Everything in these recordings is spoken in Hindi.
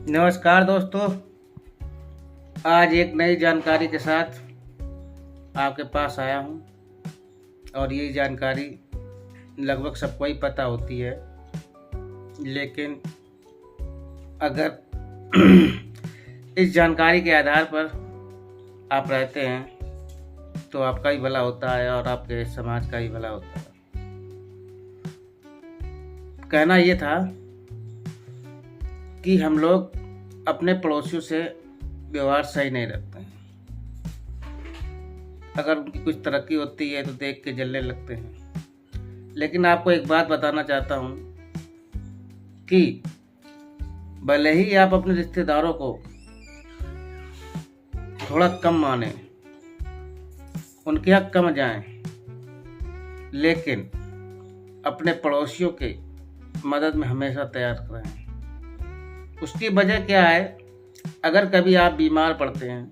नमस्कार दोस्तों। आज एक नई जानकारी के साथ आपके पास आया हूं और ये जानकारी लगभग सबको ही पता होती है, लेकिन अगर इस जानकारी के आधार पर आप रहते हैं तो आपका ही भला होता है और आपके समाज का ही भला होता है। कहना ये था कि हम लोग अपने पड़ोसियों से व्यवहार सही नहीं रखते हैं। अगर उनकी कुछ तरक्की होती है तो देख के जलने लगते हैं। लेकिन आपको एक बात बताना चाहता हूँ कि भले ही आप अपने रिश्तेदारों को थोड़ा कम माने, उनके यहाँ कम जाएं, लेकिन अपने पड़ोसियों के मदद में हमेशा तैयार रहें। उसकी वजह क्या है? अगर कभी आप बीमार पड़ते हैं,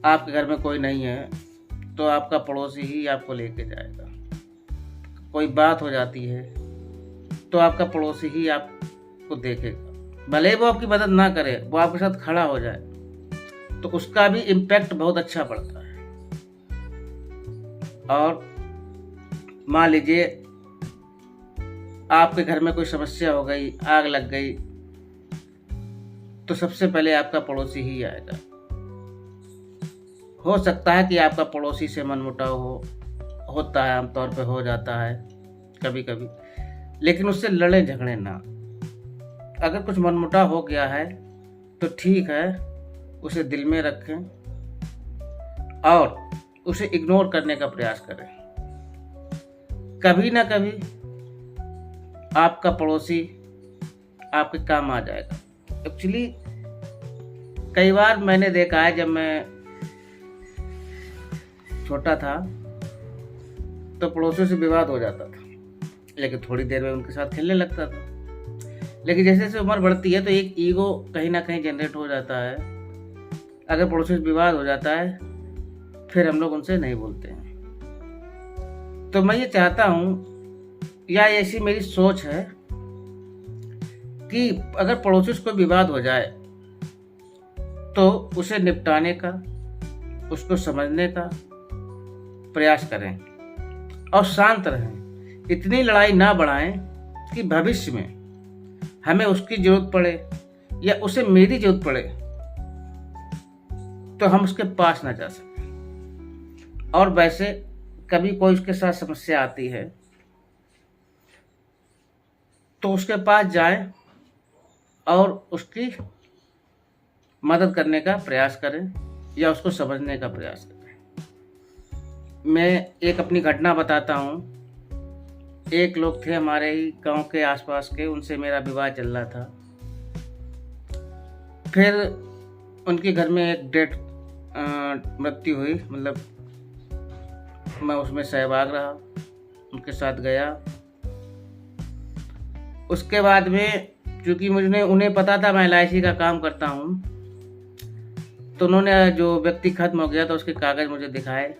आपके घर में कोई नहीं है, तो आपका पड़ोसी ही आपको लेके जाएगा। कोई बात हो जाती है तो आपका पड़ोसी ही आपको देखेगा। भले ही वो आपकी मदद ना करे, वो आपके साथ खड़ा हो जाए, तो उसका भी इम्पैक्ट बहुत अच्छा पड़ता है। और मान लीजिए आपके घर में कोई समस्या हो गई, आग लग गई, तो सबसे पहले आपका पड़ोसी ही आएगा। हो सकता है कि आपका पड़ोसी से मनमुटाव होता है, आमतौर पे हो जाता है कभी कभी, लेकिन उससे लड़े झगड़े ना। अगर कुछ मनमुटाव हो गया है तो ठीक है, उसे दिल में रखें और उसे इग्नोर करने का प्रयास करें। कभी ना कभी आपका पड़ोसी आपके काम आ जाएगा। एक्चुअली कई बार मैंने देखा है, जब मैं छोटा था तो पड़ोसियों से विवाद हो जाता था, लेकिन थोड़ी देर में उनके साथ खेलने लगता था। लेकिन जैसे जैसे उम्र बढ़ती है तो एक ईगो कहीं ना कहीं जनरेट हो जाता है। अगर पड़ोसियों से विवाद हो जाता है, फिर हम लोग उनसे नहीं बोलते हैं। तो मैं ये चाहता हूँ, या ऐसी मेरी सोच है कि अगर पड़ोसी से कोई विवाद हो जाए तो उसे निपटाने का, उसको समझने का प्रयास करें और शांत रहें। इतनी लड़ाई ना बढ़ाएं कि भविष्य में हमें उसकी जरूरत पड़े या उसे मेरी जरूरत पड़े तो हम उसके पास ना जा सकें। और वैसे कभी कोई उसके साथ समस्या आती है तो उसके पास जाएं और उसकी मदद करने का प्रयास करें या उसको समझने का प्रयास करें। मैं एक अपनी घटना बताता हूँ। एक लोग थे हमारे ही गांव के आसपास के, उनसे मेरा विवाह चल रहा था। फिर उनके घर में एक डेथ मृत्यु हुई, मतलब मैं उसमें सहभाग रहा, उनके साथ गया। उसके बाद में क्योंकि मुझे उन्हें पता था मैं LIC का काम करता हूँ, तो उन्होंने जो व्यक्ति खत्म हो गया था उसके कागज़ मुझे दिखाए।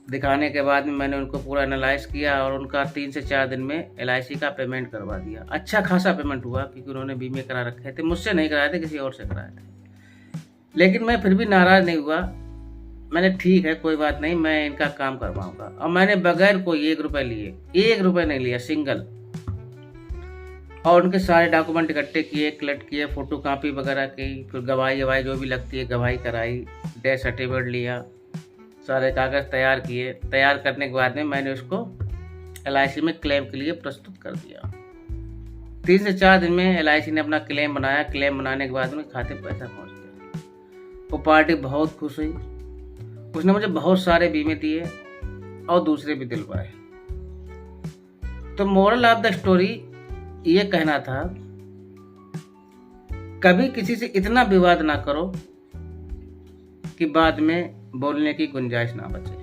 दिखाने के बाद में मैंने उनको पूरा एनालाइज किया और उनका 3 से 4 दिन में LIC का पेमेंट करवा दिया। अच्छा खासा पेमेंट हुआ, क्योंकि उन्होंने बीमे करा रखे थे। मुझसे नहीं कराए थे, किसी और से कराए थे। लेकिन मैं फिर भी नाराज़ नहीं हुआ। मैंने ठीक है, कोई बात नहीं, मैं इनका काम करवाऊँगा। और मैंने बगैर कोई 1 रुपये लिए, 1 रुपये नहीं लिया, सिंगल। और उनके सारे डॉक्यूमेंट इकट्ठे किए, कलेक्ट किए, फोटो कापी वगैरह की, फिर गवाही जो भी लगती है गवाही कराई, डेथ सर्टिफिकेट लिया, सारे कागज़ तैयार किए। तैयार करने के बाद में मैंने उसको LIC में क्लेम के लिए प्रस्तुत कर दिया। 3 से 4 दिन में LIC ने अपना क्लेम बनाया। क्लेम बनाने के बाद में खाते में पैसा पहुँच गया। वो पार्टी बहुत खुश हुई। उसने मुझे बहुत सारे बीमे दिए और दूसरे भी दिलवाए। तो मोरल ऑफ द स्टोरी ये कहना था, कभी किसी से इतना विवाद ना करो कि बाद में बोलने की गुंजाइश ना बचे।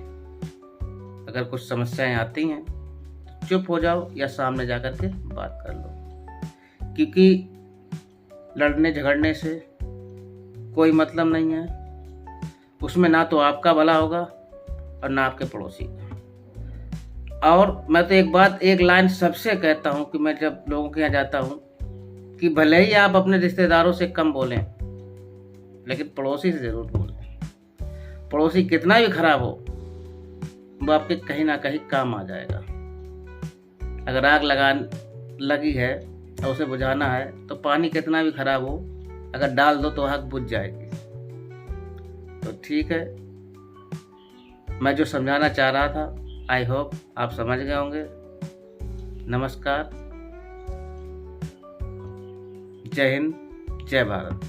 अगर कुछ समस्याएं आती हैं तो चुप हो जाओ या सामने जाकर के बात कर लो, क्योंकि लड़ने झगड़ने से कोई मतलब नहीं है। उसमें ना तो आपका भला होगा और ना आपके पड़ोसी का। और मैं तो एक लाइन सबसे कहता हूँ कि मैं जब लोगों के यहाँ जाता हूँ कि भले ही आप अपने रिश्तेदारों से कम बोलें, लेकिन पड़ोसी से ज़रूर बोलें। पड़ोसी कितना भी खराब हो, वो आपके कहीं ना कहीं काम आ जाएगा। अगर आग लगी है और उसे बुझाना है, तो पानी कितना भी खराब हो, अगर डाल दो तो आग बुझ जाएगी। तो ठीक है, मैं जो समझाना चाह रहा था, आई होप आप समझ गए होंगे। नमस्कार, जय हिंद, जय भारत।